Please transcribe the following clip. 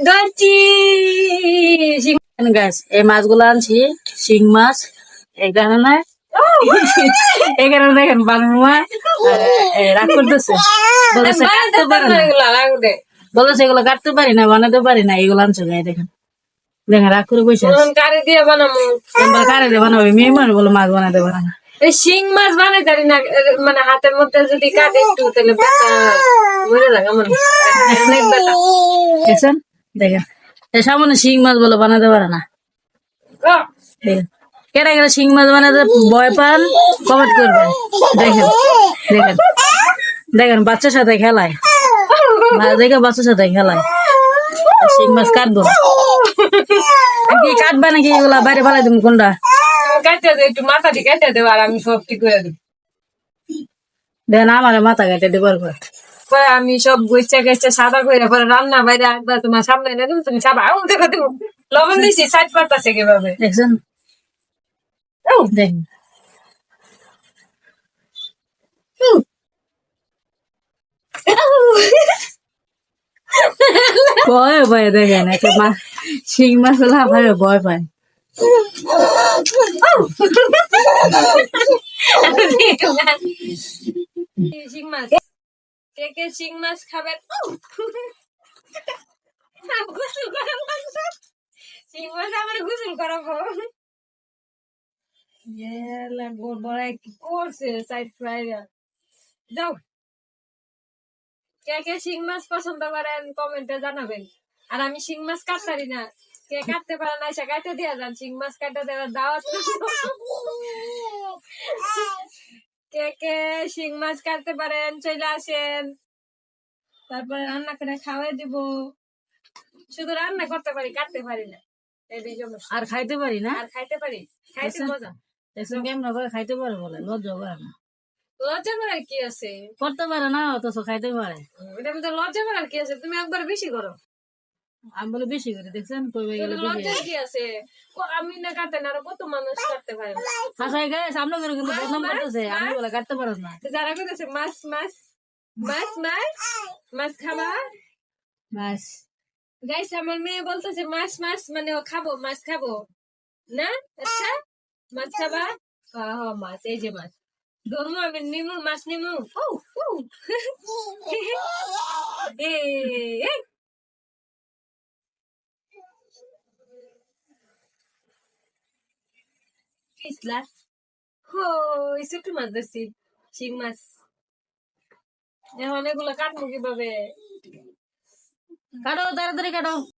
ধরছি গাছ। এই মাছগুলো আনছি, শিং মাছ। এখানে না, এখানে দেখেন বানর মা রাগ করতেছে, বলেছে কাটতে পারে না, বলেছে এগুলো কাটতে পারি না, বানাতে পারি না। এগুলো আনছে গায়ে, দেখেন দেখেন রাগ করে বসে কারে দিয়ে বানাবো, কারে দিয়ে বানাবো? মেয়ে মানুষ বলে মাছ বানাতে পারে না। শিং মাছ বানাই পারি না, মানে হাতের মধ্যে যদি কাটে একটু তাহলে মরে যাবে মনে দেখছেন, দেখেন সামান্য শিং মাছ বলে বানাতে পারে না। কেটে গেলে শিং মাছ বানাতে ভয় পান, কমেন্ট করবেন। দেখেন দেখেন দেখেন বাচ্চার সাথে খেলায়, মাছ দেখে বাচ্চার সাথে খেলায়। শিং মাছ কাটবো কি কাটবা নাকি? এগুলা বাইরে ফেলাই তুমি কোনটা কাটতে দে, একটু মাথাটি কাটতে দেবো আর আমি সব ঠিক করে দেবো। দেখেন আমার মাথা কাটে দেবার পর আমি সব গুচ্ছা গেছে সাদা করে পরে রান্না বাইরে একবার তোমার সামনে এনে দেবো, তুমি সাবা দেখো দেবো। লবণ দিয়েছি, সাইড পাতাছে কিভাবে দেখছেন? দেখেন ভয় পায়, দেখেন একটা মাছ, শিং মাছ হলে ভাবে ভয় পায়। শিং মাছ, কে কে শিং মাছ খাবেন? শিং মাছ আমার গোসল করাবো। কি করছে সাইড ফ্রাই যাও। কে কে শিং মাছ পছন্দ করেন কমেন্টে জানাবেন। আর আমি শিং মাছ কাটতারি না, কে কাটতে পারে না সে কাটতে দিয়ে যান। শিং মাছ কাটতে দেওয়ার দাওয়াত। কে কে শিং মাছ কাটতে পারেন চলে আসেন, তারপরে রান্না করে খাওয়াই দিব। শুধু রান্না করতে পারি, কাটতে পারি না, আর খাইতে পারি না। আর খাইতে পারি, খাইতে মজা। দেখছেন কেমন করে খাইতে পারে বলে, লজ্জা করে না। লজ্জা করার কি আছে? করতে পারে না অথচ খাইতে পারে, এটা মধ্যে লজ্জা করার কি আছে? তুমি একবার বেশি করো, আমি বলে বেশি করে। দেখছেন কইবে গেলে লজ্জা কি আছে? আমি না কাটতে না, আরো কত মানুষ কাটতে পারে না। হাসাই গায়ে সামনে করে কিন্তু বদনাম করতেছে, আমি বলে কাটতে পারো না। যারা কইতেছে মাছ মাছ মাছ মাছ মাছ খাবা, মাছ গাইস আমার মেয়ে বলতেছে মাছ মাছ মানে ও খাবো, মাছ খাবো না। আচ্ছা মাছ খাবা, হ্যাঁ মাছ, এই যে মাছ ধরবো আমি, নিমু মাছ নিমু। পিছলা ছোট মাছ ধরছি, শিং মাছ। এখন এগুলো কাটবো কিভাবে? কাটো তাড়াতাড়ি কাটো।